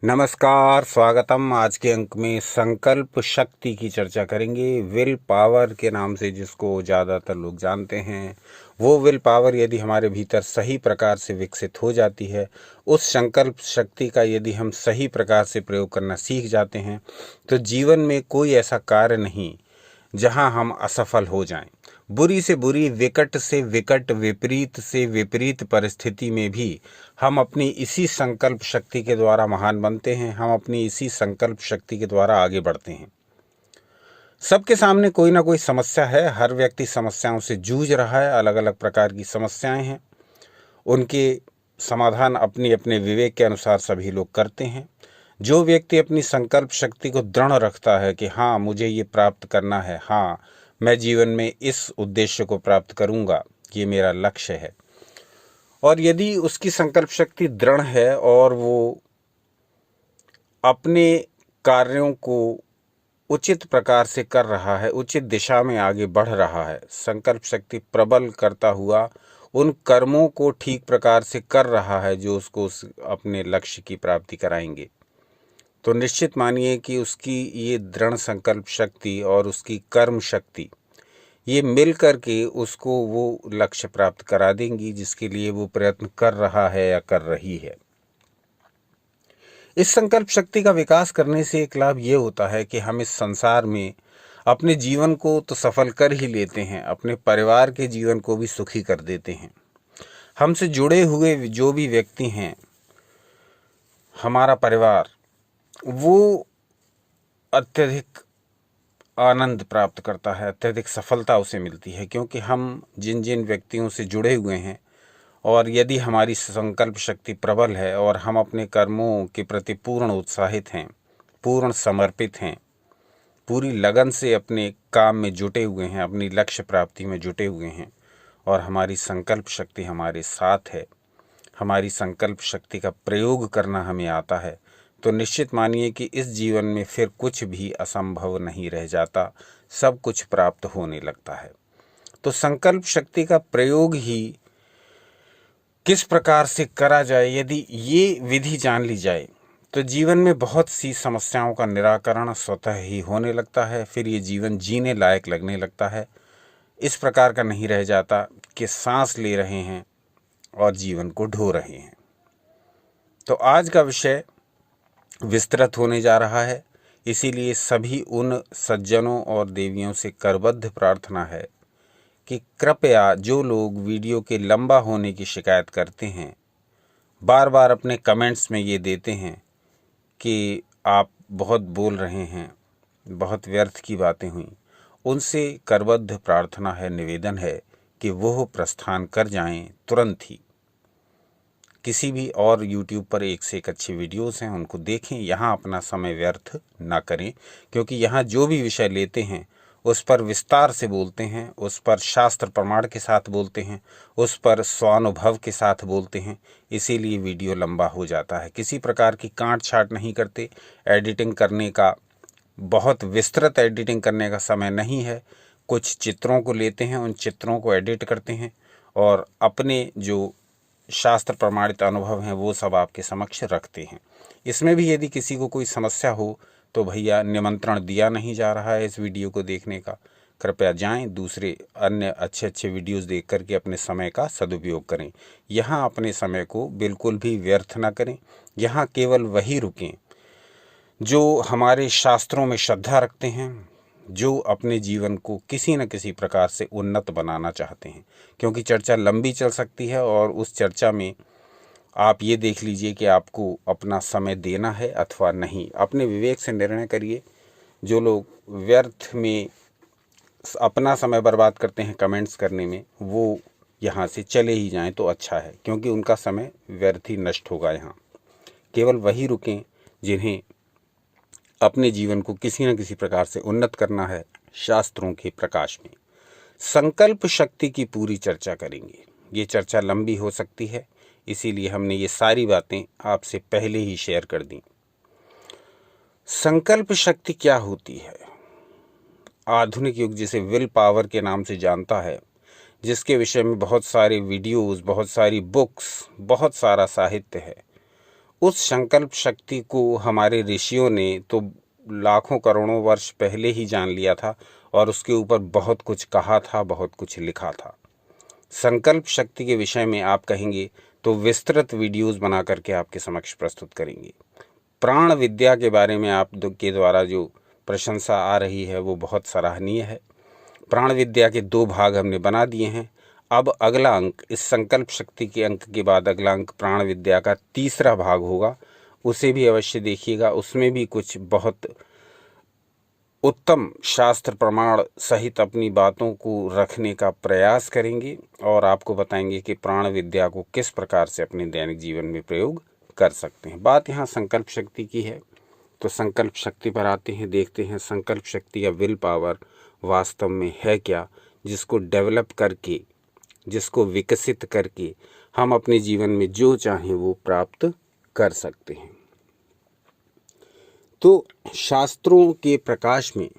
नमस्कार, स्वागतम। आज के अंक में संकल्प शक्ति की चर्चा करेंगे। विल पावर के नाम से जिसको ज़्यादातर लोग जानते हैं, वो विल पावर यदि हमारे भीतर सही प्रकार से विकसित हो जाती है, उस संकल्प शक्ति का यदि हम सही प्रकार से प्रयोग करना सीख जाते हैं, तो जीवन में कोई ऐसा कार्य नहीं जहां हम असफल हो जाएं। बुरी से बुरी, विकट से विकट, विपरीत से विपरीत परिस्थिति में भी हम अपनी इसी संकल्प शक्ति के द्वारा महान बनते हैं। हम अपनी इसी संकल्प शक्ति के द्वारा आगे बढ़ते हैं। सबके सामने कोई ना कोई समस्या है। हर व्यक्ति समस्याओं से जूझ रहा है। अलग अलग प्रकार की समस्याएं हैं। उनके समाधान अपने अपने विवेक के अनुसार सभी लोग करते हैं। जो व्यक्ति अपनी संकल्प शक्ति को दृढ़ रखता है कि हाँ, मुझे ये प्राप्त करना है, हाँ, मैं जीवन में इस उद्देश्य को प्राप्त करूंगा, ये मेरा लक्ष्य है, और यदि उसकी संकल्प शक्ति दृढ़ है और वो अपने कार्यों को उचित प्रकार से कर रहा है, उचित दिशा में आगे बढ़ रहा है, संकल्प शक्ति प्रबल करता हुआ उन कर्मों को ठीक प्रकार से कर रहा है जो उसको अपने लक्ष्य की प्राप्ति कराएंगे, तो निश्चित मानिए कि उसकी ये दृढ़ संकल्प शक्ति और उसकी कर्म शक्ति ये मिल करके उसको वो लक्ष्य प्राप्त करा देंगी जिसके लिए वो प्रयत्न कर रहा है या कर रही है। इस संकल्प शक्ति का विकास करने से एक लाभ ये होता है कि हम इस संसार में अपने जीवन को तो सफल कर ही लेते हैं, अपने परिवार के जीवन को भी सुखी कर देते हैं। हमसे जुड़े हुए जो भी व्यक्ति हैं, हमारा परिवार, वो अत्यधिक आनंद प्राप्त करता है, अत्यधिक सफलता उसे मिलती है, क्योंकि हम जिन जिन व्यक्तियों से जुड़े हुए हैं और यदि हमारी संकल्प शक्ति प्रबल है और हम अपने कर्मों के प्रति पूर्ण उत्साहित हैं, पूर्ण समर्पित हैं, पूरी लगन से अपने काम में जुटे हुए हैं, अपनी लक्ष्य प्राप्ति में जुटे हुए हैं, और हमारी संकल्प शक्ति हमारे साथ है, हमारी संकल्प शक्ति का प्रयोग करना हमें आता है, तो निश्चित मानिए कि इस जीवन में फिर कुछ भी असंभव नहीं रह जाता, सब कुछ प्राप्त होने लगता है। तो संकल्प शक्ति का प्रयोग ही किस प्रकार से करा जाए, यदि ये विधि जान ली जाए, तो जीवन में बहुत सी समस्याओं का निराकरण स्वतः ही होने लगता है। फिर ये जीवन जीने लायक लगने लगता है। इस प्रकार का नहीं रह जाता कि सांस ले रहे हैं और जीवन को ढो रहे हैं। तो आज का विषय विस्तृत होने जा रहा है, इसीलिए सभी उन सज्जनों और देवियों से करबद्ध प्रार्थना है कि कृपया जो लोग वीडियो के लंबा होने की शिकायत करते हैं, बार बार अपने कमेंट्स में ये देते हैं कि आप बहुत बोल रहे हैं, बहुत व्यर्थ की बातें हुई, उनसे करबद्ध प्रार्थना है, निवेदन है कि वो प्रस्थान कर जाएं तुरंत ही। किसी भी और YouTube पर एक से एक अच्छे वीडियोस हैं, उनको देखें। यहाँ अपना समय व्यर्थ ना करें, क्योंकि यहाँ जो भी विषय लेते हैं उस पर विस्तार से बोलते हैं, उस पर शास्त्र प्रमाण के साथ बोलते हैं, उस पर स्वानुभव के साथ बोलते हैं। इसीलिए वीडियो लंबा हो जाता है। किसी प्रकार की काट छाट नहीं करते। एडिटिंग करने का, बहुत विस्तृत एडिटिंग करने का समय नहीं है। कुछ चित्रों को लेते हैं, उन चित्रों को एडिट करते हैं और अपने जो शास्त्र प्रमाणित अनुभव हैं वो सब आपके समक्ष रखते हैं। इसमें भी यदि किसी को कोई समस्या हो तो भैया, निमंत्रण दिया नहीं जा रहा है इस वीडियो को देखने का। कृपया जाएं, दूसरे अन्य अच्छे अच्छे वीडियोस देख करके अपने समय का सदुपयोग करें। यहाँ अपने समय को बिल्कुल भी व्यर्थ ना करें। यहाँ केवल वही रुकें जो हमारे शास्त्रों में श्रद्धा रखते हैं, जो अपने जीवन को किसी न किसी प्रकार से उन्नत बनाना चाहते हैं। क्योंकि चर्चा लंबी चल सकती है और उस चर्चा में आप ये देख लीजिए कि आपको अपना समय देना है अथवा नहीं। अपने विवेक से निर्णय करिए। जो लोग व्यर्थ में अपना समय बर्बाद करते हैं कमेंट्स करने में, वो यहाँ से चले ही जाएं तो अच्छा है, क्योंकि उनका समय व्यर्थ ही नष्ट होगा। यहाँ केवल वही रुकें जिन्हें अपने जीवन को किसी न किसी प्रकार से उन्नत करना है। शास्त्रों के प्रकाश में संकल्प शक्ति की पूरी चर्चा करेंगे। ये चर्चा लंबी हो सकती है, इसीलिए हमने ये सारी बातें आपसे पहले ही शेयर कर दी। संकल्प शक्ति क्या होती है? आधुनिक युग जिसे विल पावर के नाम से जानता है, जिसके विषय में बहुत सारे वीडियोस, बहुत सारी बुक्स, बहुत सारा साहित्य है, उस संकल्प शक्ति को हमारे ऋषियों ने तो लाखों करोड़ों वर्ष पहले ही जान लिया था और उसके ऊपर बहुत कुछ कहा था, बहुत कुछ लिखा था। संकल्प शक्ति के विषय में आप कहेंगे तो विस्तृत वीडियोस बना करके आपके समक्ष प्रस्तुत करेंगे। प्राण विद्या के बारे में आप के द्वारा जो प्रशंसा आ रही है वो बहुत सराहनीय है। प्राण विद्या के 2 भाग हमने बना दिए हैं। अब अगला अंक, इस संकल्प शक्ति के अंक के बाद अगला अंक प्राण विद्या का 3रा भाग होगा, उसे भी अवश्य देखिएगा। उसमें भी कुछ बहुत उत्तम शास्त्र प्रमाण सहित अपनी बातों को रखने का प्रयास करेंगे और आपको बताएंगे कि प्राण विद्या को किस प्रकार से अपने दैनिक जीवन में प्रयोग कर सकते हैं। बात यहाँ संकल्प शक्ति की है, तो संकल्प शक्ति पर आते हैं, देखते हैं संकल्प शक्ति या विल पावर वास्तव में है क्या, जिसको डेवलप करके, जिसको विकसित करके हम अपने जीवन में जो चाहें वो प्राप्त कर सकते हैं। तो शास्त्रों के प्रकाश में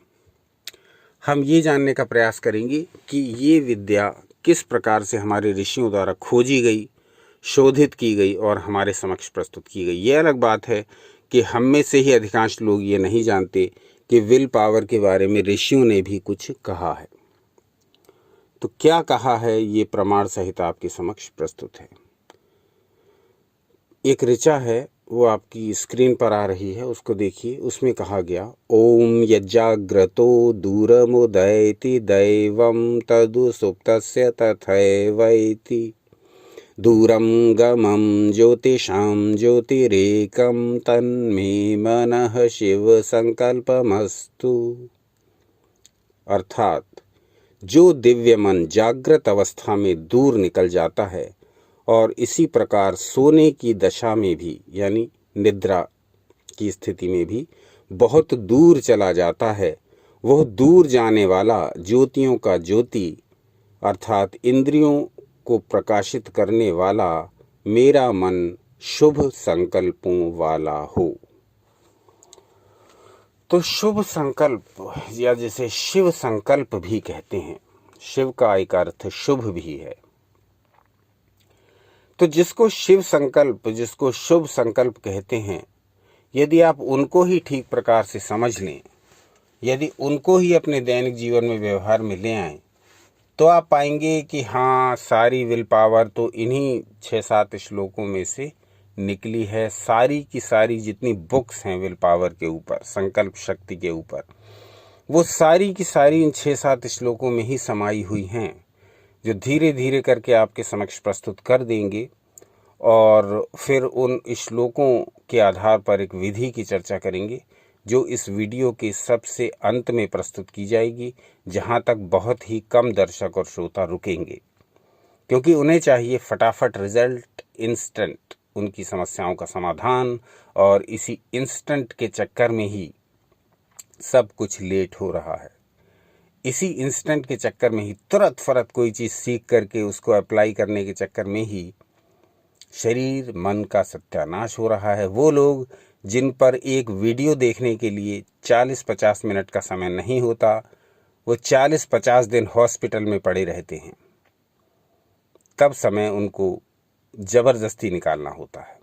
हम ये जानने का प्रयास करेंगे कि ये विद्या किस प्रकार से हमारे ऋषियों द्वारा खोजी गई, शोधित की गई और हमारे समक्ष प्रस्तुत की गई। ये अलग बात है कि हम में से ही अधिकांश लोग ये नहीं जानते कि विल पावर के बारे में ऋषियों ने भी कुछ कहा है। तो क्या कहा है ये प्रमाण सहित आपके समक्ष प्रस्तुत है। एक ऋचा है, वो आपकी स्क्रीन पर आ रही है, उसको देखिए। उसमें कहा गया, ओम यज्जाग्रतो दूरमुदयति दैवं तदु सुप्तस्य तथैवैति दूरं गमं ज्योतिषां ज्योतिरेकं तन्मे मनः शिव संकल्पमस्तु। अर्थात जो दिव्य मन जागृत अवस्था में दूर निकल जाता है और इसी प्रकार सोने की दशा में भी, यानी निद्रा की स्थिति में भी बहुत दूर चला जाता है, वह दूर जाने वाला ज्योतियों का ज्योति अर्थात इंद्रियों को प्रकाशित करने वाला मेरा मन शुभ संकल्पों वाला हो। तो शुभ संकल्प या जिसे शिव संकल्प भी कहते हैं, शिव का एक अर्थ शुभ भी है। तो जिसको शिव संकल्प, जिसको शुभ संकल्प कहते हैं, यदि आप उनको ही ठीक प्रकार से समझ लें, यदि उनको ही अपने दैनिक जीवन में व्यवहार में ले आएं, तो आप पाएंगे कि हाँ, सारी विल पावर तो इन्हीं 6-7 श्लोकों में से निकली है। सारी की सारी जितनी बुक्स हैं विल पावर के ऊपर, संकल्प शक्ति के ऊपर, वो सारी की सारी इन 6-7 श्लोकों में ही समाई हुई हैं, जो धीरे धीरे करके आपके समक्ष प्रस्तुत कर देंगे। और फिर उन श्लोकों के आधार पर एक विधि की चर्चा करेंगे, जो इस वीडियो के सबसे अंत में प्रस्तुत की जाएगी, जहां तक बहुत ही कम दर्शक और श्रोता रुकेंगे, क्योंकि उन्हें चाहिए फटाफट रिजल्ट, इंस्टेंट उनकी समस्याओं का समाधान, और इसी इंस्टेंट के चक्कर में ही सब कुछ लेट हो रहा है। इसी इंस्टेंट के चक्कर में ही, तुरंत फरत कोई चीज़ सीख करके उसको अप्लाई करने के चक्कर में ही शरीर मन का सत्यानाश हो रहा है। वो लोग जिन पर एक वीडियो देखने के लिए 40-50 मिनट का समय नहीं होता, वो 40-50 दिन हॉस्पिटल में पड़े रहते हैं, तब समय उनको जबरदस्ती निकालना होता है।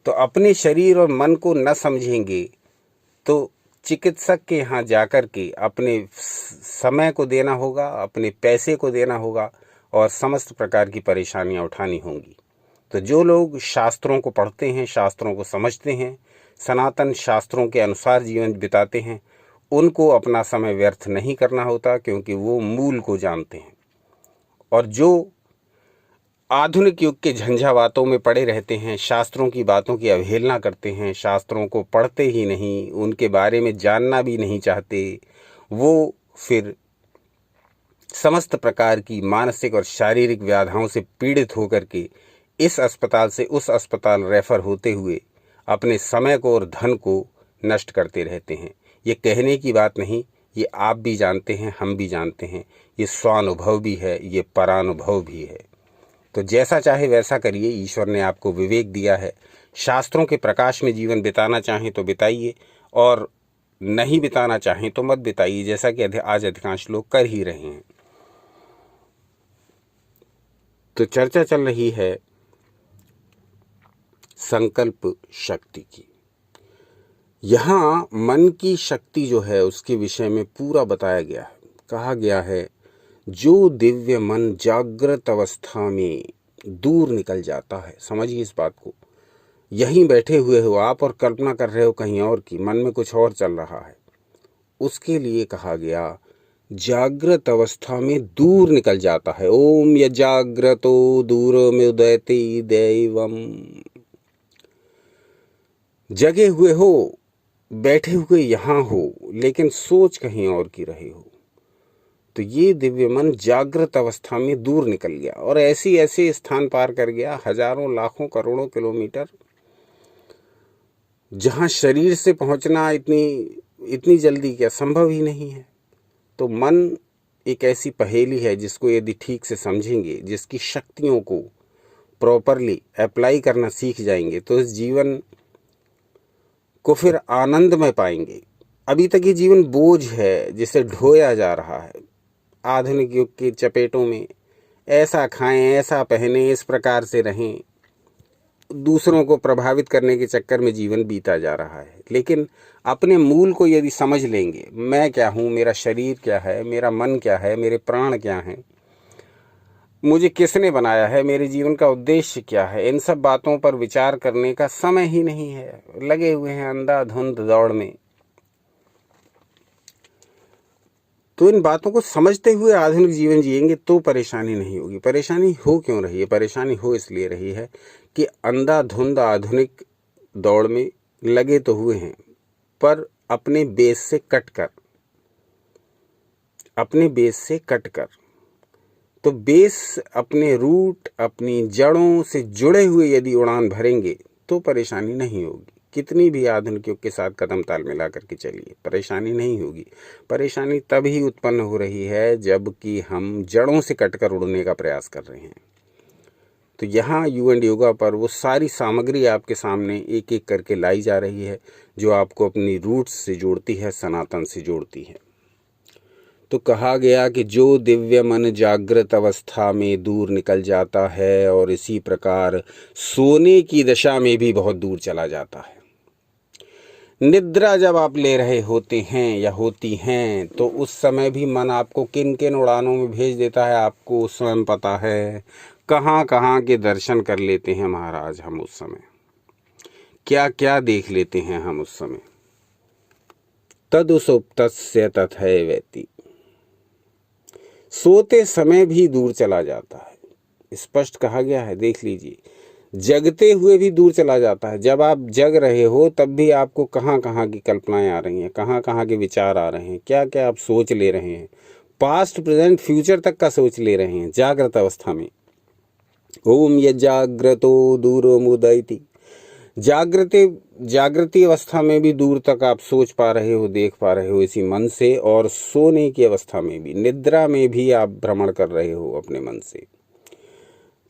तो अपने शरीर और मन को न समझेंगे तो चिकित्सक के यहाँ जाकर के अपने समय को देना होगा, अपने पैसे को देना होगा और समस्त प्रकार की परेशानियां उठानी होंगी। तो जो लोग शास्त्रों को पढ़ते हैं, शास्त्रों को समझते हैं, सनातन शास्त्रों के अनुसार जीवन बिताते हैं, उनको अपना समय व्यर्थ नहीं करना होता, क्योंकि वो मूल को जानते हैं। और जो आधुनिक युग के झंझावातों में पड़े रहते हैं, शास्त्रों की बातों की अवहेलना करते हैं, शास्त्रों को पढ़ते ही नहीं, उनके बारे में जानना भी नहीं चाहते, वो फिर समस्त प्रकार की मानसिक और शारीरिक व्याधियों से पीड़ित होकर के इस अस्पताल से उस अस्पताल रेफर होते हुए अपने समय को और धन को नष्ट करते रहते हैं। ये कहने की बात नहीं, ये आप भी जानते हैं, हम भी जानते हैं, ये स्वानुभव भी है, ये परानुभव भी है। तो जैसा चाहे वैसा करिए, ईश्वर ने आपको विवेक दिया है। शास्त्रों के प्रकाश में जीवन बिताना चाहें तो बिताइए, और नहीं बिताना चाहें तो मत बिताइए, जैसा कि आज अधिकांश लोग कर ही रहे हैं। तो चर्चा चल रही है संकल्प शक्ति की। यहाँ मन की शक्ति जो है उसके विषय में पूरा बताया गया है। कहा गया है, जो दिव्य मन जागृत अवस्था में दूर निकल जाता है। समझिए इस बात को। यहीं बैठे हुए हो आप और कल्पना कर रहे हो कहीं और की, मन में कुछ और चल रहा है, उसके लिए कहा गया जागृत अवस्था में दूर निकल जाता है। ओम यजाग्रतो दूरमुदयति दैवम। जगे हुए हो, बैठे हुए यहाँ हो, लेकिन सोच कहीं और की रहे हो, तो ये दिव्य मन जागृत अवस्था में दूर निकल गया और ऐसे ऐसे स्थान पार कर गया, हजारों लाखों करोड़ों किलोमीटर, जहां शरीर से पहुंचना इतनी जल्दी क्या संभव ही नहीं है। तो मन एक ऐसी पहेली है जिसको यदि ठीक से समझेंगे, जिसकी शक्तियों को प्रॉपरली अप्लाई करना सीख जाएंगे, तो इस जीवन को फिर आनंद में पाएंगे। अभी तक ये जीवन बोझ है जिसे ढोया जा रहा है आधुनिक युग के चपेटों में। ऐसा खाएं, ऐसा पहने, इस प्रकार से रहें, दूसरों को प्रभावित करने के चक्कर में जीवन बीता जा रहा है। लेकिन अपने मूल को यदि समझ लेंगे, मैं क्या हूँ, मेरा शरीर क्या है, मेरा मन क्या है, मेरे प्राण क्या हैं, मुझे किसने बनाया है, मेरे जीवन का उद्देश्य क्या है, इन सब बातों पर विचार करने का समय ही नहीं है। लगे हुए हैं अंधाधुंध दौड़ में। तो इन बातों को समझते हुए आधुनिक जीवन जिएंगे तो परेशानी नहीं होगी। परेशानी हो क्यों रही है? परेशानी हो इसलिए रही है कि अंधाधुंध आधुनिक दौड़ में लगे तो हुए हैं, पर अपने बेस से कटकर। तो बेस, अपने रूट, अपनी जड़ों से जुड़े हुए यदि उड़ान भरेंगे तो परेशानी नहीं होगी। कितनी भी आधुनिक युग के साथ कदम ताल मिला करके चलिए, परेशानी नहीं होगी। परेशानी तभी उत्पन्न हो रही है जबकि हम जड़ों से कटकर उड़ने का प्रयास कर रहे हैं। तो यहाँ यू एंड योगा पर वो सारी सामग्री आपके सामने एक एक करके लाई जा रही है, जो आपको अपनी रूट्स से जोड़ती है, सनातन से जोड़ती है। तो कहा गया कि जो दिव्य मन जागृत अवस्था में दूर निकल जाता है और इसी प्रकार सोने की दशा में भी बहुत दूर चला जाता है। निद्रा जब आप ले रहे होते हैं या होती हैं, तो उस समय भी मन आपको किन किन उड़ानों में भेज देता है, आपको स्वयं पता है। कहाँ कहाँ के दर्शन कर लेते हैं महाराज हम उस समय, क्या क्या देख लेते हैं हम उस समय। तदुसुप्तस्य तथैवेति। सोते समय भी दूर चला जाता है, स्पष्ट कहा गया है, देख लीजिए। जगते हुए भी दूर चला जाता है। जब आप जग रहे हो तब भी आपको कहाँ कहाँ की कल्पनाएं आ रही हैं, कहाँ कहाँ के विचार आ रहे हैं, क्या क्या आप सोच ले रहे हैं, पास्ट प्रेजेंट फ्यूचर तक का सोच ले रहे हैं जागृत अवस्था में। ओम यजाग्रतो दूरमुदयति। जागृति अवस्था में भी दूर तक आप सोच पा रहे हो, देख पा रहे हो इसी मन से, और सोने की अवस्था में भी, निद्रा में भी आप भ्रमण कर रहे हो अपने मन से।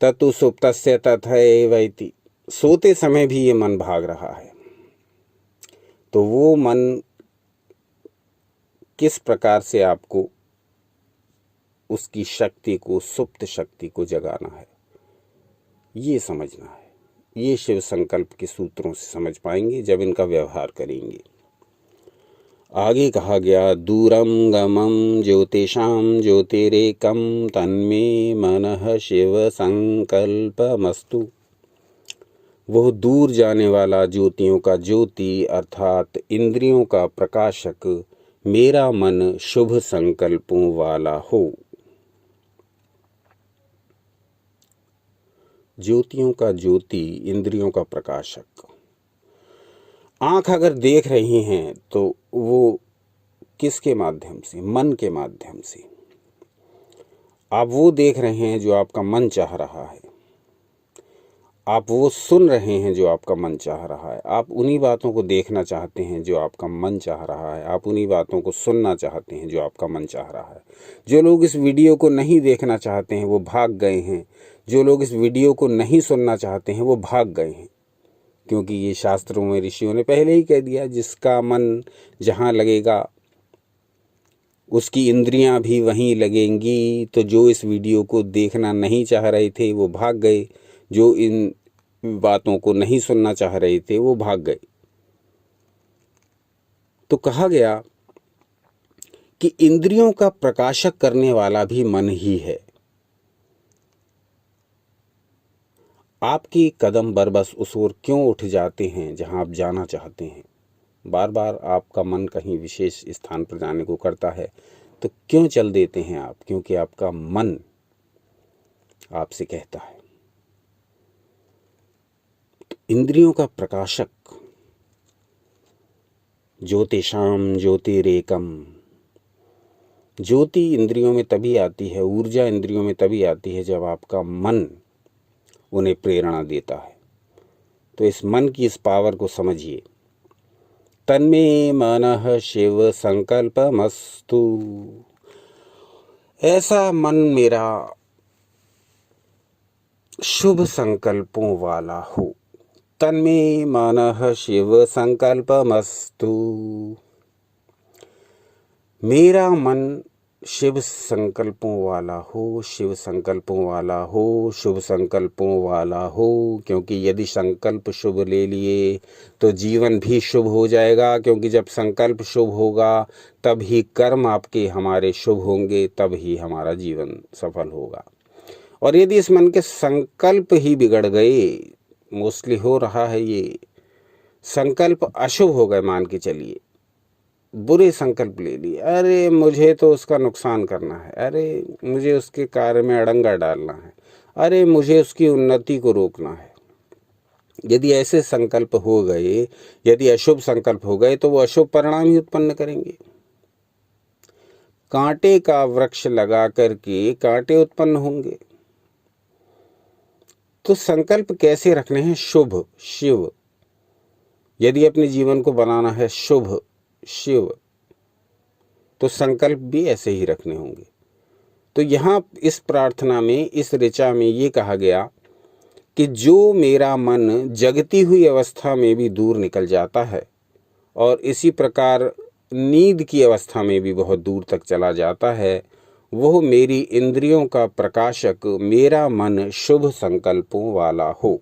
ततु सुप्तस्य तथैवेति। सोते समय भी ये मन भाग रहा है। तो वो मन किस प्रकार से आपको उसकी शक्ति को, सुप्त शक्ति को जगाना है, ये समझना है। ये शिव संकल्प के सूत्रों से समझ पाएंगे जब इनका व्यवहार करेंगे। आगे कहा गया, दूरम गमम ज्योतिषाम ज्योतिरेकम तन्मे मनः शिव संकल्पमस्तु। वह दूर जाने वाला ज्योतियों का ज्योति अर्थात इंद्रियों का प्रकाशक मेरा मन शुभ संकल्पों वाला हो। ज्योतियों का ज्योति, इंद्रियों का प्रकाशक। आँख अगर देख रही हैं तो वो किसके माध्यम से? मन के माध्यम से। आप वो देख रहे हैं जो आपका मन चाह रहा है, आप वो सुन रहे हैं जो आपका मन चाह रहा है, आप उन्हीं बातों को देखना चाहते हैं जो आपका मन चाह रहा है, आप उन्हीं बातों को सुनना चाहते हैं जो आपका मन चाह रहा है। जो लोग इस वीडियो को नहीं देखना चाहते हैं वो भाग गए हैं, जो लोग इस वीडियो को नहीं सुनना चाहते हैं वो भाग गए हैं, क्योंकि ये शास्त्रों में ऋषियों ने पहले ही कह दिया, जिसका मन जहाँ लगेगा उसकी इंद्रियां भी वहीं लगेंगी। तो जो इस वीडियो को देखना नहीं चाह रहे थे वो भाग गए, जो इन बातों को नहीं सुनना चाह रहे थे, वो भाग गए। तो कहा गया कि इंद्रियों का प्रकाशक करने वाला भी मन ही है। आपकी कदम बरबस उस ओर क्यों उठ जाते हैं जहां आप जाना चाहते हैं? बार बार आपका मन कहीं विशेष स्थान पर जाने को करता है, तो क्यों चल देते हैं आप? क्योंकि आपका मन आपसे कहता है। तो इंद्रियों का प्रकाशक, ज्योतिषाम ज्योतिरेकम, ज्योति इंद्रियों में तभी आती है, ऊर्जा इंद्रियों में तभी आती है जब आपका मन उन्हें प्रेरणा देता है। तो इस मन की इस पावर को समझिए। तन्मे मनः शिव संकल्पमस्तु, ऐसा मन मेरा शुभ संकल्पों वाला हो। तन्मे मनः शिव संकल्पमस्तु, मेरा मन शिव संकल्पों वाला हो, शिव संकल्पों वाला हो, शुभ संकल्पों वाला हो। क्योंकि यदि संकल्प शुभ ले लिए तो जीवन भी शुभ हो जाएगा, क्योंकि जब संकल्प शुभ होगा तब ही कर्म आपके हमारे शुभ होंगे, तब ही हमारा जीवन सफल होगा। और यदि इस मन के संकल्प ही बिगड़ गए, मोस्टली हो रहा है ये, संकल्प अशुभ हो गए, मान के चलिए, बुरे संकल्प ले लिए, अरे मुझे तो उसका नुकसान करना है, अरे मुझे उसके कार्य में अड़ंगा डालना है, अरे मुझे उसकी उन्नति को रोकना है। यदि ऐसे संकल्प हो गए, यदि अशुभ संकल्प हो गए, तो वो अशुभ परिणाम ही उत्पन्न करेंगे। कांटे का वृक्ष लगा करके कांटे उत्पन्न होंगे। तो संकल्प कैसे रखने हैं? शुभ शिव। यदि अपने जीवन को बनाना है शुभ शिव, तो संकल्प भी ऐसे ही रखने होंगे। तो यहाँ इस प्रार्थना में, इस ऋचा में ये कहा गया कि जो मेरा मन जगती हुई अवस्था में भी दूर निकल जाता है और इसी प्रकार नींद की अवस्था में भी बहुत दूर तक चला जाता है, वह मेरी इंद्रियों का प्रकाशक, मेरा मन शुभ संकल्पों वाला हो।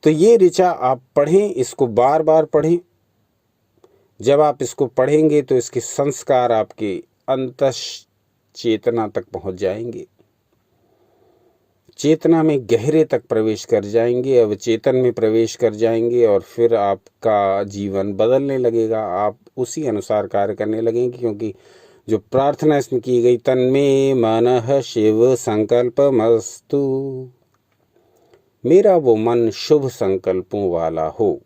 तो ये ऋचा आप पढ़ें, इसको बार बार पढ़ें। जब आप इसको पढ़ेंगे तो इसके संस्कार आपके अंतस चेतना तक पहुंच जाएंगे, चेतना में गहरे तक प्रवेश कर जाएंगे, अवचेतन में प्रवेश कर जाएंगे, और फिर आपका जीवन बदलने लगेगा। आप उसी अनुसार कार्य करने लगेंगे, क्योंकि जो प्रार्थना इसमें की गई, तन्मे मनः शिव संकल्पमस्तु, मेरा वो मन शुभ संकल्पों वाला हो।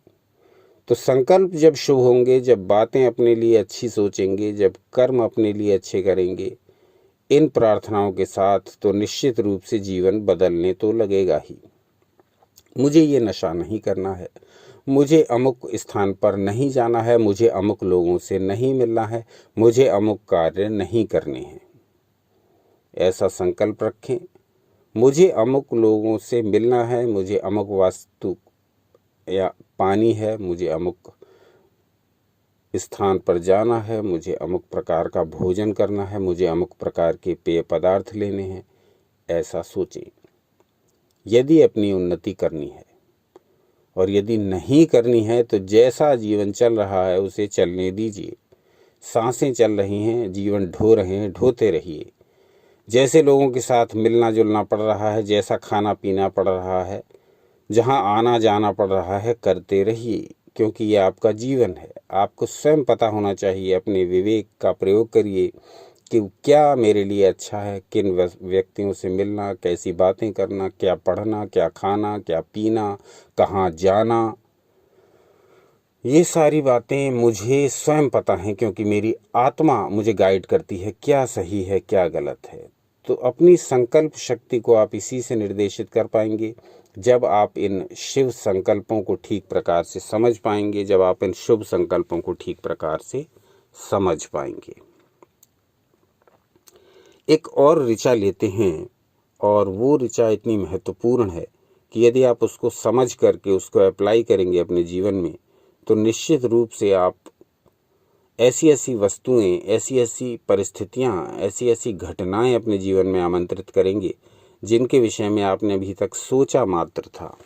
तो संकल्प जब शुभ होंगे, जब बातें अपने लिए अच्छी सोचेंगे, जब कर्म अपने लिए अच्छे करेंगे इन प्रार्थनाओं के साथ, तो निश्चित रूप से जीवन बदलने तो लगेगा ही। मुझे ये नशा नहीं करना है, मुझे अमुक स्थान पर नहीं जाना है, मुझे अमुक लोगों से नहीं मिलना है, मुझे अमुक कार्य नहीं करने हैं, ऐसा संकल्प रखें। मुझे अमुक लोगों से मिलना है, मुझे अमुक वस्तु या पानी है, मुझे अमुक स्थान पर जाना है, मुझे अमुक प्रकार का भोजन करना है, मुझे अमुक प्रकार के पेय पदार्थ लेने हैं, ऐसा सोचें। यदि अपनी उन्नति करनी है, और यदि नहीं करनी है तो जैसा जीवन चल रहा है उसे चलने दीजिए। सांसें चल रही हैं, जीवन ढो रहे हैं, ढोते रहिए। जैसे लोगों के साथ मिलना जुलना पड़ रहा है, जैसा खाना पीना पड़ रहा है, जहाँ आना जाना पड़ रहा है, करते रहिए, क्योंकि ये आपका जीवन है। आपको स्वयं पता होना चाहिए, अपने विवेक का प्रयोग करिए कि क्या मेरे लिए अच्छा है, किन व्यक्तियों से मिलना, कैसी बातें करना, क्या पढ़ना, क्या खाना, क्या पीना, कहाँ जाना। ये सारी बातें मुझे स्वयं पता हैं, क्योंकि मेरी आत्मा मुझे गाइड करती है क्या सही है क्या गलत है। तो अपनी संकल्प शक्ति को आप इसी से निर्देशित कर पाएंगे, जब आप इन शिव संकल्पों को ठीक प्रकार से समझ पाएंगे, जब आप इन शुभ संकल्पों को ठीक प्रकार से समझ पाएंगे। एक और ऋचा लेते हैं, और वो ऋचा इतनी महत्वपूर्ण है कि यदि आप उसको समझ करके उसको अप्लाई करेंगे अपने जीवन में, तो निश्चित रूप से आप ऐसी ऐसी वस्तुएं, ऐसी ऐसी परिस्थितियां, ऐसी ऐसी घटनाएं अपने जीवन में आमंत्रित करेंगे जिनके विषय में आपने अभी तक सोचा मात्र था।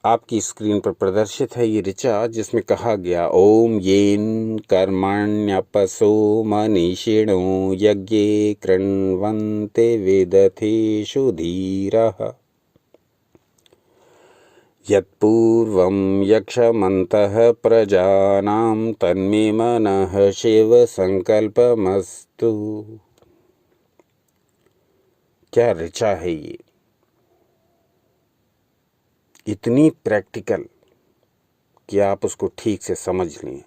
आपकी स्क्रीन पर प्रदर्शित है ये ऋचा, जिसमें कहा गया ओम येन कर्मण्यपसो मनीषिणो यज्ञे कृण्वन्ते वेदथेषु धीरः यत्पूर्वं यक्षमन्तः प्रजानां तन्मे मनः शिव संकल्पमस्तु। क्या ऋचा है ये, इतनी प्रैक्टिकल कि आप उसको ठीक से समझ लें।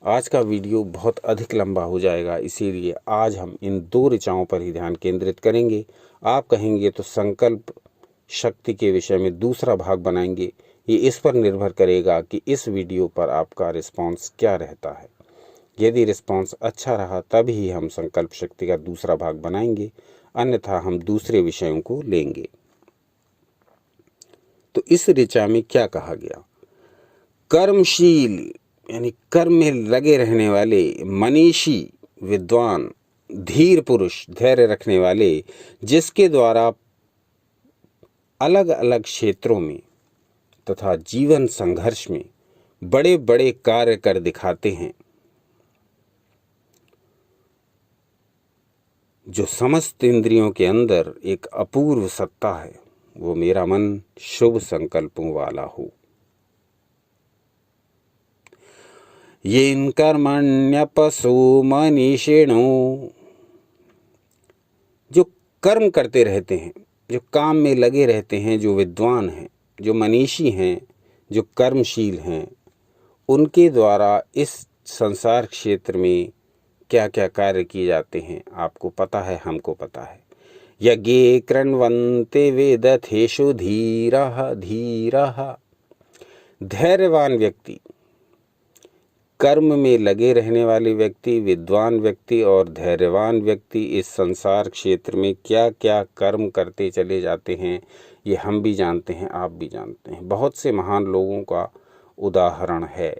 आज का वीडियो बहुत अधिक लंबा हो जाएगा, इसीलिए आज हम इन 2 ऋचाओं पर ही ध्यान केंद्रित करेंगे। आप कहेंगे तो संकल्प शक्ति के विषय में दूसरा भाग बनाएंगे। ये इस पर निर्भर करेगा कि इस वीडियो पर आपका रिस्पांस क्या रहता है। यदि रिस्पांस अच्छा रहा तब ही हम संकल्प शक्ति का दूसरा भाग बनाएंगे, अन्यथा हम दूसरे विषयों को लेंगे। तो इस ऋचा में क्या कहा गया? कर्मशील यानी कर्म में लगे रहने वाले, मनीषी विद्वान, धीर पुरुष धैर्य रखने वाले, जिसके द्वारा अलग अलग क्षेत्रों में तथा जीवन संघर्ष में बड़े बड़े कार्य कर दिखाते हैं, जो समस्त इंद्रियों के अंदर एक अपूर्व सत्ता है, वो मेरा मन शुभ संकल्पों वाला हो। येन कर्मण्यपसो मनीषिणो, जो कर्म करते रहते हैं, जो काम में लगे रहते हैं, जो विद्वान हैं, जो मनीषी हैं, जो कर्मशील हैं, उनके द्वारा इस संसार क्षेत्र में क्या क्या कार्य किए जाते हैं आपको पता है, हमको पता है। यज्ञे कृण्वन्ते वेदथेषु धीरः धीरः, धैर्यवान व्यक्ति, कर्म में लगे रहने वाले व्यक्ति, विद्वान व्यक्ति और धैर्यवान व्यक्ति इस संसार क्षेत्र में क्या क्या कर्म करते चले जाते हैं, ये हम भी जानते हैं, आप भी जानते हैं। बहुत से महान लोगों का उदाहरण है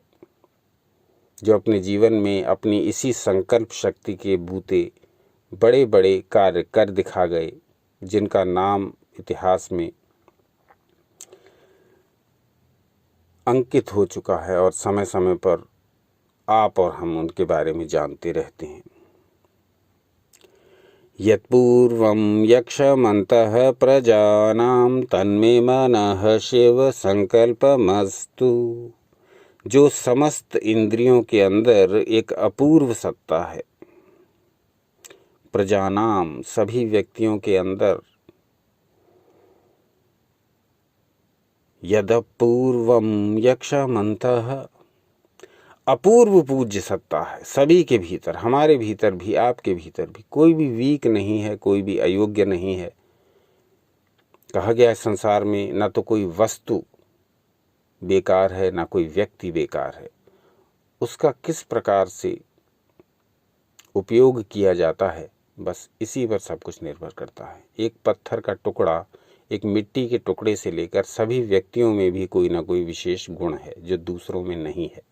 जो अपने जीवन में अपनी इसी संकल्प शक्ति के बूते बड़े बड़े कार्य कर दिखा गए, जिनका नाम इतिहास में अंकित हो चुका है और समय समय पर आप और हम उनके बारे में जानते रहते हैं। यत्पूर्वं यक्षमन्तः प्रजानां तन्मे मनः शिव संकल्पमस्तु, जो समस्त इंद्रियों के अंदर एक अपूर्व सत्ता है, प्रजानाम सभी व्यक्तियों के अंदर, यदपूर्वं यक्षमन्तः अपूर्व पूज्य सत्ता है सभी के भीतर, हमारे भीतर भी, आपके भीतर भी। कोई भी वीक नहीं है, कोई भी अयोग्य नहीं है। कहा गया है संसार में न तो कोई वस्तु बेकार है, ना कोई व्यक्ति बेकार है। उसका किस प्रकार से उपयोग किया जाता है, बस इसी पर सब कुछ निर्भर करता है। एक पत्थर का टुकड़ा, एक मिट्टी के टुकड़े से लेकर सभी व्यक्तियों में भी कोई ना कोई विशेष गुण है जो दूसरों में नहीं है।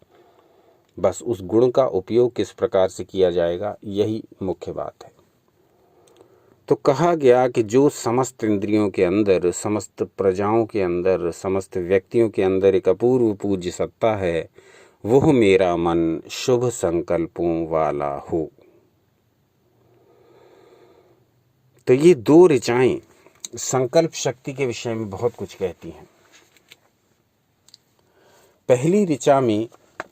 बस उस गुण का उपयोग किस प्रकार से किया जाएगा, यही मुख्य बात है। तो कहा गया कि जो समस्त इंद्रियों के अंदर, समस्त प्रजाओं के अंदर, समस्त व्यक्तियों के अंदर एक अपूर्व पूज्य सत्ता है, वह मेरा मन शुभ संकल्पों वाला हो। तो ये 2 ऋचाएं संकल्प शक्ति के विषय में बहुत कुछ कहती हैं। पहली ऋचा में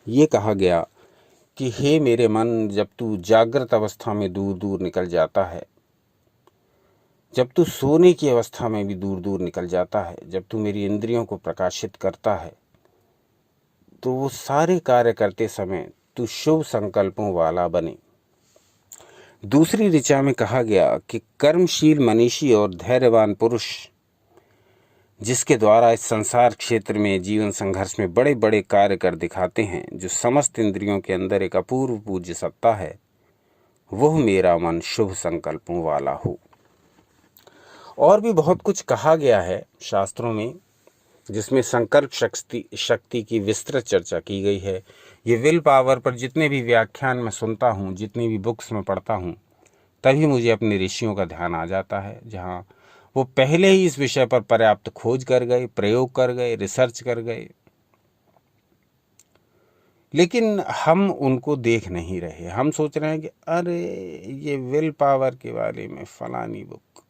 ये कहा गया कि हे मेरे मन, जब तू जागृत अवस्था में दूर दूर निकल जाता है, जब तू सोने की अवस्था में भी दूर दूर निकल जाता है, जब तू मेरी इंद्रियों को प्रकाशित करता है, तो वो सारे कार्य करते समय तू शुभ संकल्पों वाला बने। दूसरी ऋचा में कहा गया कि कर्मशील मनीषी और धैर्यवान पुरुष, जिसके द्वारा इस संसार क्षेत्र में जीवन संघर्ष में बड़े बड़े कार्य कर दिखाते हैं, जो समस्त इंद्रियों के अंदर एक अपूर्व पूज्य सत्ता है, वह मेरा मन शुभ संकल्पों वाला हो। और भी बहुत कुछ कहा गया है शास्त्रों में, जिसमें संकल्प शक्ति की विस्तृत चर्चा की गई है। ये विल पावर पर जितने भी व्याख्यान मैं सुनता हूँ, जितनी भी बुक्स में पढ़ता हूँ, तभी मुझे अपने ऋषियों का ध्यान आ जाता है, जहाँ वो पहले ही इस विषय पर पर्याप्त खोज कर गए, प्रयोग कर गए, रिसर्च कर गए, लेकिन हम उनको देख नहीं रहे। हम सोच रहे हैं कि अरे ये विल पावर के बारे में फलानी बुक,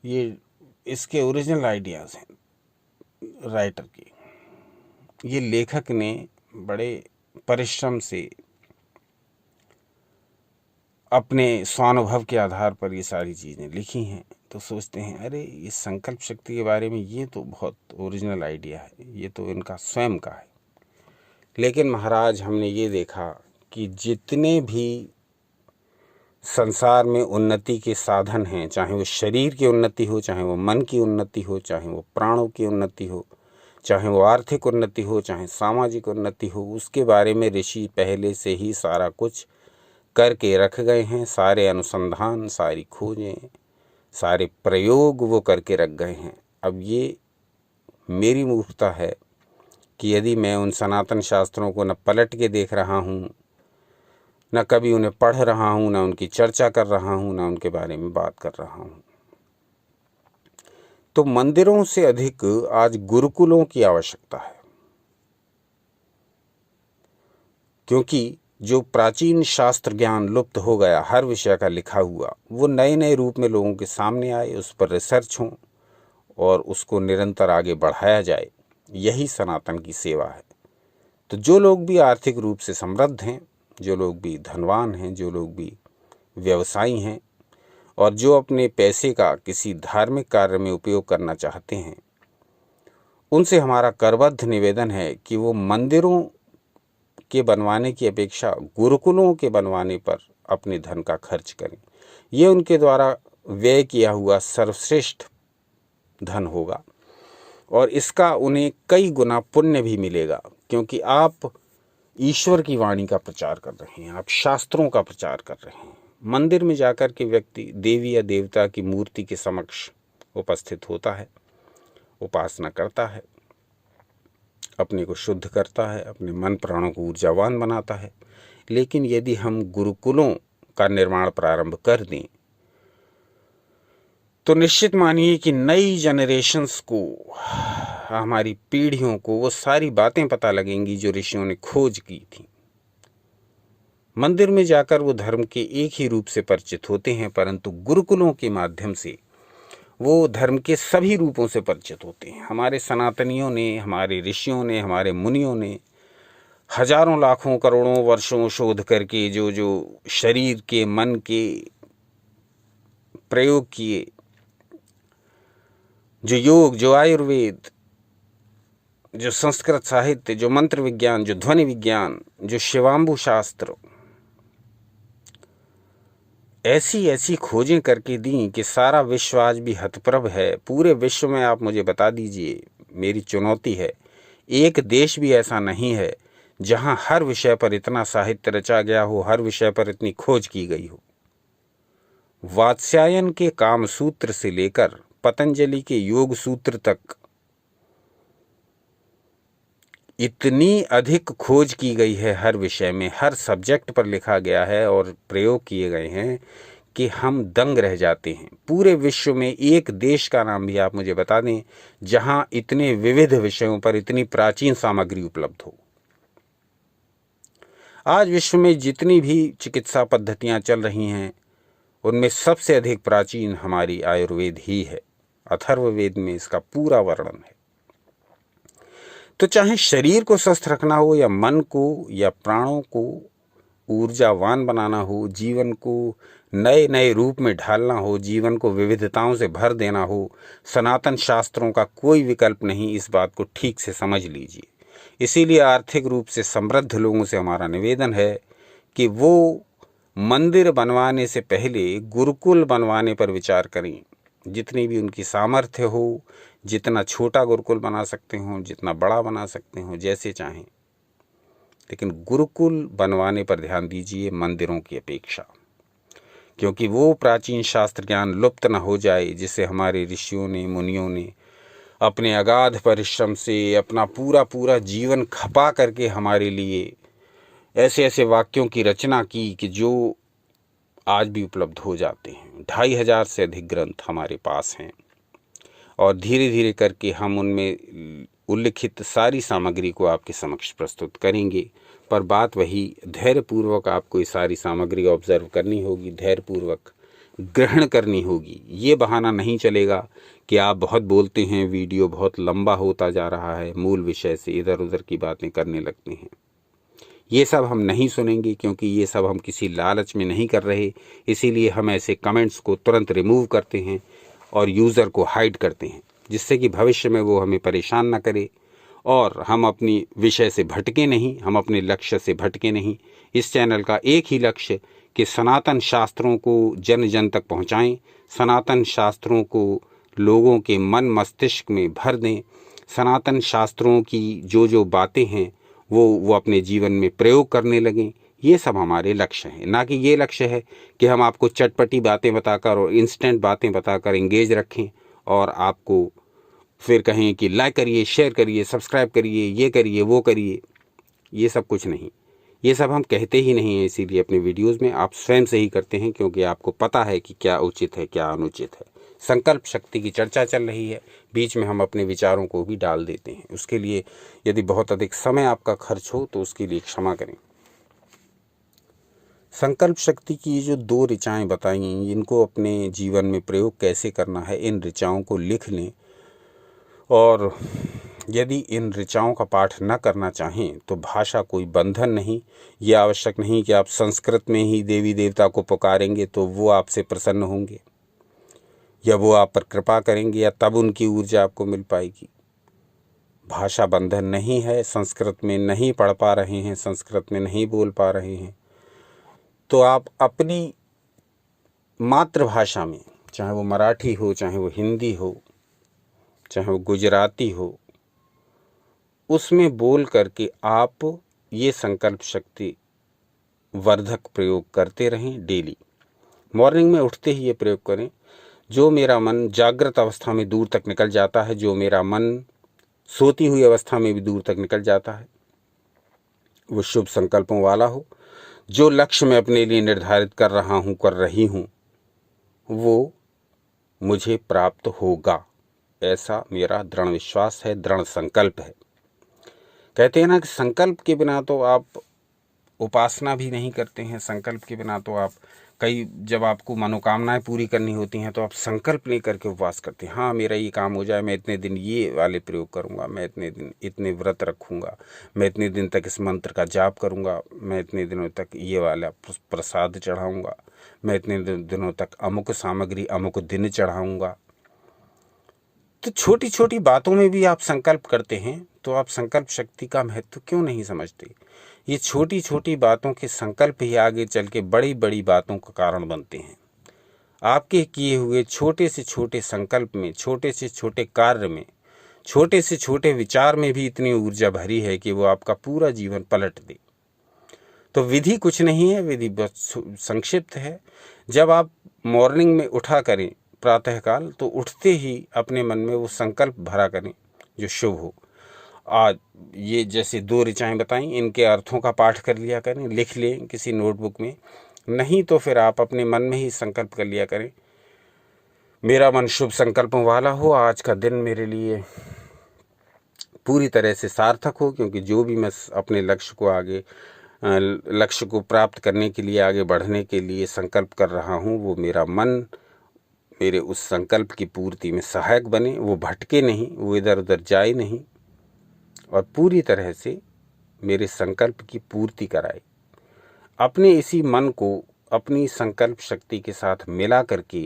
ये इसके ओरिजिनल आइडियाज़ हैं राइटर के, ये लेखक ने बड़े परिश्रम से अपने स्वानुभव के आधार पर ये सारी चीज़ें लिखी हैं। तो सोचते हैं अरे इस संकल्प शक्ति के बारे में ये तो बहुत ओरिजिनल आइडिया है, ये तो इनका स्वयं का है। लेकिन महाराज, हमने ये देखा कि जितने भी संसार में उन्नति के साधन हैं, चाहे वो शरीर की उन्नति हो, चाहे वो मन की उन्नति हो, चाहे वो प्राणों की उन्नति हो, चाहे वो आर्थिक उन्नति हो, चाहे सामाजिक उन्नति हो, उसके बारे में ऋषि पहले से ही सारा कुछ करके रख गए हैं। सारे अनुसंधान, सारी खोजें, सारे प्रयोग वो करके रख गए हैं। अब ये मेरी मूर्खता है कि यदि मैं उन सनातन शास्त्रों को न पलट के देख रहा हूँ, न कभी उन्हें पढ़ रहा हूँ, न उनकी चर्चा कर रहा हूँ, न उनके बारे में बात कर रहा हूँ, तो मंदिरों से अधिक आज गुरुकुलों की आवश्यकता है। क्योंकि जो प्राचीन शास्त्र ज्ञान लुप्त हो गया, हर विषय का लिखा हुआ, वो नए नए रूप में लोगों के सामने आए, उस पर रिसर्च हो और उसको निरंतर आगे बढ़ाया जाए। यही सनातन की सेवा है। तो जो लोग भी आर्थिक रूप से समृद्ध हैं, जो लोग भी धनवान हैं, जो लोग भी व्यवसायी हैं और जो अपने पैसे का किसी धार्मिक कार्य में उपयोग करना चाहते हैं, उनसे हमारा करबद्ध निवेदन है कि वो मंदिरों के बनवाने की अपेक्षा गुरुकुलों के बनवाने पर अपने धन का खर्च करें। ये उनके द्वारा व्यय किया हुआ सर्वश्रेष्ठ धन होगा और इसका उन्हें कई गुना पुण्य भी मिलेगा, क्योंकि आप ईश्वर की वाणी का प्रचार कर रहे हैं, आप शास्त्रों का प्रचार कर रहे हैं। मंदिर में जाकर के व्यक्ति देवी या देवता की मूर्ति के समक्ष उपस्थित होता है, उपासना करता है, अपने को शुद्ध करता है, अपने मन प्राणों को ऊर्जावान बनाता है। लेकिन यदि हम गुरुकुलों का निर्माण प्रारंभ कर दें तो निश्चित मानिए कि नई जनरेशन्स को, हमारी पीढ़ियों को वो सारी बातें पता लगेंगी जो ऋषियों ने खोज की थी। मंदिर में जाकर वो धर्म के एक ही रूप से परिचित होते हैं, परंतु गुरुकुलों के माध्यम से वो धर्म के सभी रूपों से परिचित होते हैं। हमारे सनातनियों ने, हमारे ऋषियों ने, हमारे मुनियों ने हजारों लाखों करोड़ों वर्षों शोध करके जो जो शरीर के, मन के प्रयोग किए, जो योग, जो आयुर्वेद, जो संस्कृत साहित्य, जो मंत्र विज्ञान, जो ध्वनि विज्ञान, जो शिवाम्बु शास्त्र, ऐसी ऐसी खोजें करके दी कि सारा विश्व आज भी हतप्रभ है। पूरे विश्व में आप मुझे बता दीजिए, मेरी चुनौती है, एक देश भी ऐसा नहीं है जहां हर विषय पर इतना साहित्य रचा गया हो, हर विषय पर इतनी खोज की गई हो। वात्स्यायन के काम सूत्र से लेकर पतंजलि के योग सूत्र तक इतनी अधिक खोज की गई है, हर विषय में, हर सब्जेक्ट पर लिखा गया है और प्रयोग किए गए हैं कि हम दंग रह जाते हैं। पूरे विश्व में एक देश का नाम भी आप मुझे बता दें जहां इतने विविध विषयों पर इतनी प्राचीन सामग्री उपलब्ध हो। आज विश्व में जितनी भी चिकित्सा पद्धतियां चल रही हैं, उनमें सबसे अधिक प्राचीन हमारी आयुर्वेद ही है। अथर्ववेद में इसका पूरा वर्णन है। तो चाहे शरीर को स्वस्थ रखना हो, या मन को या प्राणों को ऊर्जावान बनाना हो, जीवन को नए नए रूप में ढालना हो, जीवन को विविधताओं से भर देना हो, सनातन शास्त्रों का कोई विकल्प नहीं। इस बात को ठीक से समझ लीजिए। इसीलिए आर्थिक रूप से समृद्ध लोगों से हमारा निवेदन है कि वो मंदिर बनवाने से पहले गुरुकुल बनवाने पर विचार करें। जितनी भी उनकी सामर्थ्य हो, जितना छोटा गुरुकुल बना सकते हो, जितना बड़ा बना सकते हो, जैसे चाहें, लेकिन गुरुकुल बनवाने पर ध्यान दीजिए मंदिरों की अपेक्षा, क्योंकि वो प्राचीन शास्त्र ज्ञान लुप्त न हो जाए जिसे हमारे ऋषियों ने, मुनियों ने अपने अगाध परिश्रम से अपना पूरा पूरा जीवन खपा करके हमारे लिए ऐसे ऐसे वाक्यों की रचना की कि जो आज भी उपलब्ध हो जाते हैं। 2500 से अधिक ग्रंथ हमारे पास हैं और धीरे धीरे करके हम उनमें उल्लिखित सारी सामग्री को आपके समक्ष प्रस्तुत करेंगे। पर बात वही, धैर्यपूर्वक आपको ये सारी सामग्री ऑब्जर्व करनी होगी, धैर्यपूर्वक ग्रहण करनी होगी। ये बहाना नहीं चलेगा कि आप बहुत बोलते हैं, वीडियो बहुत लंबा होता जा रहा है, मूल विषय से इधर उधर की बातें करने लगते हैं। ये सब हम नहीं सुनेंगे, क्योंकि ये सब हम किसी लालच में नहीं कर रहे। इसीलिए हम ऐसे कमेंट्स को तुरंत रिमूव करते हैं और यूज़र को हाइड करते हैं, जिससे कि भविष्य में वो हमें परेशान ना करे और हम अपनी विषय से भटके नहीं, हम अपने लक्ष्य से भटके नहीं। इस चैनल का एक ही लक्ष्य कि सनातन शास्त्रों को जन जन तक पहुँचाएँ, सनातन शास्त्रों को लोगों के मन मस्तिष्क में भर दें, सनातन शास्त्रों की जो बातें हैं वो अपने जीवन में प्रयोग करने लगें। ये सब हमारे लक्ष्य हैं, ना कि ये लक्ष्य है कि हम आपको चटपटी बातें बताकर और इंस्टेंट बातें बताकर एंगेज रखें और आपको फिर कहें कि लाइक करिए, शेयर करिए, सब्सक्राइब करिए, ये करिए, वो करिए। ये सब कुछ नहीं, ये सब हम कहते ही नहीं हैं। इसीलिए अपने वीडियोज़ में आप स्वयं से ही करते हैं, क्योंकि आपको पता है कि क्या उचित है, क्या अनुचित है। संकल्प शक्ति की चर्चा चल रही है, बीच में हम अपने विचारों को भी डाल देते हैं। उसके लिए यदि बहुत अधिक समय आपका खर्च हो तो उसके लिए क्षमा करें। संकल्प शक्ति की ये जो 2 ऋचाएँ बताई, इनको अपने जीवन में प्रयोग कैसे करना है, इन ऋचाओं को लिख लें। और यदि इन ऋचाओं का पाठ न करना चाहें तो भाषा कोई बंधन नहीं। ये आवश्यक नहीं कि आप संस्कृत में ही देवी देवता को पुकारेंगे तो वो आपसे प्रसन्न होंगे या वो आप पर कृपा करेंगे या तब उनकी ऊर्जा आपको मिल पाएगी। भाषा बंधन नहीं है। संस्कृत में नहीं पढ़ पा रहे हैं, संस्कृत में नहीं बोल पा रहे हैं, तो आप अपनी मातृभाषा में, चाहे वो मराठी हो, चाहे वो हिंदी हो, चाहे वो गुजराती हो, उसमें बोल करके आप ये संकल्प शक्ति वर्धक प्रयोग करते रहें। डेली मॉर्निंग में उठते ही ये प्रयोग करें। जो मेरा मन जागृत अवस्था में दूर तक निकल जाता है, जो मेरा मन सोती हुई अवस्था में भी दूर तक निकल जाता है, वो शुभ संकल्पों वाला हो। जो लक्ष्य मैं अपने लिए निर्धारित कर रहा हूँ, कर रही हूँ, वो मुझे प्राप्त होगा, ऐसा मेरा दृढ़ विश्वास है, दृढ़ संकल्प है। कहते हैं ना कि संकल्प के बिना तो आप उपासना भी नहीं करते हैं। संकल्प के बिना तो आप जब आपको मनोकामनाएं पूरी करनी होती हैं तो आप संकल्प नहीं करके उपवास करते हैं। हाँ, मेरा ये काम हो जाए, मैं इतने दिन ये वाले प्रयोग करूँगा, मैं इतने दिन इतने व्रत रखूँगा, मैं इतने दिन तक इस मंत्र का जाप करूँगा, मैं इतने दिनों तक ये वाला प्रसाद चढ़ाऊँगा, मैं इतने दिनों तक अमुक सामग्री अमुक दिन चढ़ाऊँगा। तो छोटी छोटी बातों में भी आप संकल्प करते हैं, तो आप संकल्प शक्ति का महत्व क्यों नहीं समझते? ये छोटी छोटी बातों के संकल्प ही आगे चल के बड़ी बड़ी बातों का कारण बनते हैं। आपके किए हुए छोटे से छोटे संकल्प में, छोटे से छोटे कार्य में, छोटे से छोटे विचार में भी इतनी ऊर्जा भरी है कि वो आपका पूरा जीवन पलट दे। तो विधि कुछ नहीं है, विधि बहुत संक्षिप्त है। जब आप मॉर्निंग में उठा करें प्रातःकाल, तो उठते ही अपने मन में वो संकल्प भरा करें जो शुभ हो। आज ये जैसे 2 ऋचाएँ बताई, इनके अर्थों का पाठ कर लिया करें, लिख लें किसी नोटबुक में। नहीं तो फिर आप अपने मन में ही संकल्प कर लिया करें, मेरा मन शुभ संकल्पों वाला हो, आज का दिन मेरे लिए पूरी तरह से सार्थक हो, क्योंकि जो भी मैं अपने लक्ष्य को प्राप्त करने के लिए, आगे बढ़ने के लिए संकल्प कर रहा हूँ, वो मेरा मन मेरे उस संकल्प की पूर्ति में सहायक बने, वो भटके नहीं, वो इधर उधर जाए नहीं और पूरी तरह से मेरे संकल्प की पूर्ति कराए। अपने इसी मन को अपनी संकल्प शक्ति के साथ मिला करके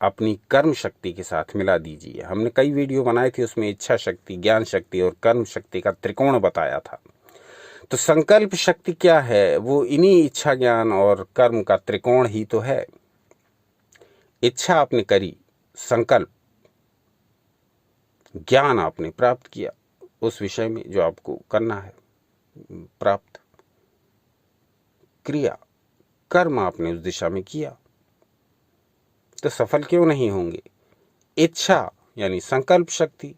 अपनी कर्म शक्ति के साथ मिला दीजिए। हमने कई वीडियो बनाए थे, उसमें इच्छा शक्ति, ज्ञान शक्ति और कर्म शक्ति का त्रिकोण बताया था। तो संकल्प शक्ति क्या है? वो इन्हीं इच्छा, ज्ञान और कर्म का त्रिकोण ही तो है। इच्छा आपने करी, संकल्प, ज्ञान आपने प्राप्त किया उस विषय में जो आपको करना है प्राप्त, क्रिया, कर्म आपने उस दिशा में किया, तो सफल क्यों नहीं होंगे? इच्छा यानी संकल्प शक्ति,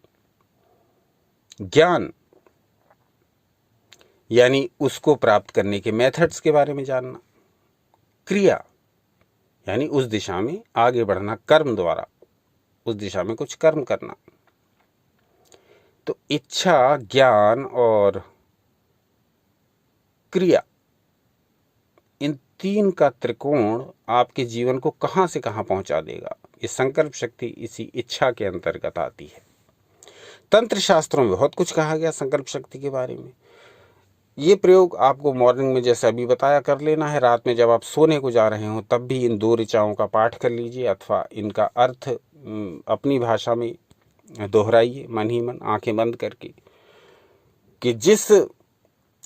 ज्ञान यानी उसको प्राप्त करने के मेथड्स के बारे में जानना, क्रिया यानी उस दिशा में आगे बढ़ना, कर्म द्वारा उस दिशा में कुछ कर्म करना। तो इच्छा, ज्ञान और क्रिया, इन तीन का त्रिकोण आपके जीवन को कहां से कहां पहुंचा देगा। ये संकल्प शक्ति इसी इच्छा के अंतर्गत आती है। तंत्र शास्त्रों में बहुत कुछ कहा गया संकल्प शक्ति के बारे में। ये प्रयोग आपको मॉर्निंग में जैसे अभी बताया कर लेना है। रात में जब आप सोने को जा रहे हो तब भी इन 2 ऋचाओं का पाठ कर लीजिए अथवा इनका अर्थ अपनी भाषा में दोहराइए मन ही मन, आंखें बंद करके, कि जिस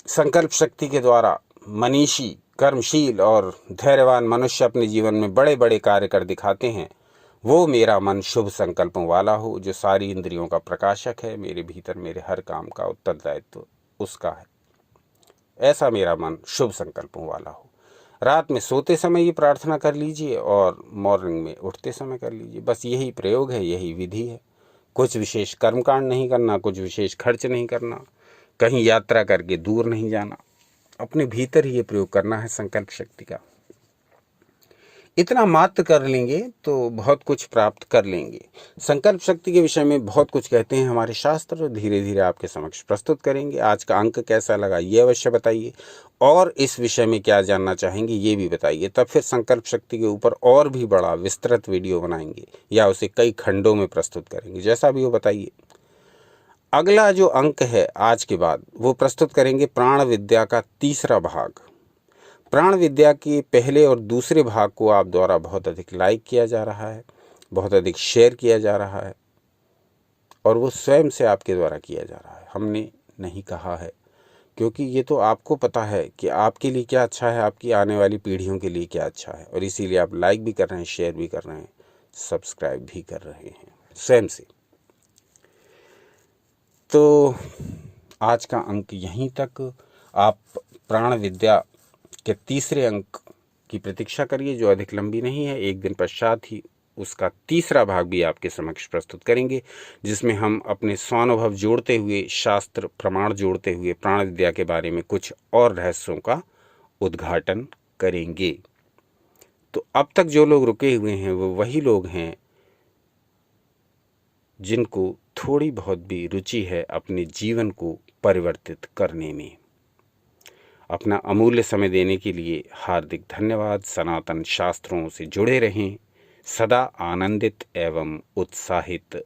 संकल्प शक्ति के द्वारा मनीषी, कर्मशील और धैर्यवान मनुष्य अपने जीवन में बड़े बड़े कार्य कर दिखाते हैं, वो मेरा मन शुभ संकल्पों वाला हो, जो सारी इंद्रियों का प्रकाशक है, मेरे भीतर मेरे हर काम का उत्तरदायित्व उसका है, ऐसा मेरा मन शुभ संकल्पों वाला हो। रात में सोते समय ये प्रार्थना कर लीजिए और मॉर्निंग में उठते समय कर लीजिए। बस यही प्रयोग है, यही विधि है। कुछ विशेष कर्मकांड नहीं करना, कुछ विशेष खर्च नहीं करना, कहीं यात्रा करके दूर नहीं जाना, अपने भीतर ही ये प्रयोग करना है संकल्प शक्ति का। इतना मात्र कर लेंगे तो बहुत कुछ प्राप्त कर लेंगे। संकल्प शक्ति के विषय में बहुत कुछ कहते हैं हमारे शास्त्र, धीरे धीरे आपके समक्ष प्रस्तुत करेंगे। आज का अंक कैसा लगा ये अवश्य बताइए, और इस विषय में क्या जानना चाहेंगे ये भी बताइए। तब फिर संकल्प शक्ति के ऊपर और भी बड़ा विस्तृत वीडियो बनाएंगे या उसे कई खंडों में प्रस्तुत करेंगे, जैसा भी वो बताइए। अगला जो अंक है आज के बाद, वो प्रस्तुत करेंगे प्राण विद्या का तीसरा भाग। प्राण विद्या के पहले और दूसरे भाग को आप द्वारा बहुत अधिक लाइक किया जा रहा है, बहुत अधिक शेयर किया जा रहा है, और वो स्वयं से आपके द्वारा किया जा रहा है, हमने नहीं कहा है, क्योंकि ये तो आपको पता है कि आपके लिए क्या अच्छा है, आपकी आने वाली पीढ़ियों के लिए क्या अच्छा है, और इसीलिए आप लाइक भी कर रहे हैं, शेयर भी कर रहे हैं, सब्सक्राइब भी कर रहे हैं स्वयं से। तो आज का अंक यहीं तक। आप प्राण विद्या के तीसरे अंक की प्रतीक्षा करिए, जो अधिक लंबी नहीं है। एक दिन पश्चात ही उसका तीसरा भाग भी आपके समक्ष प्रस्तुत करेंगे, जिसमें हम अपने स्वानुभव जोड़ते हुए, शास्त्र प्रमाण जोड़ते हुए प्राण विद्या के बारे में कुछ और रहस्यों का उद्घाटन करेंगे। तो अब तक जो लोग रुके हुए हैं वो वही लोग हैं जिनको थोड़ी बहुत भी रुचि है अपने जीवन को परिवर्तित करने में। अपना अमूल्य समय देने के लिए हार्दिक धन्यवाद। सनातन शास्त्रों से जुड़े रहें, सदा आनंदित एवं उत्साहित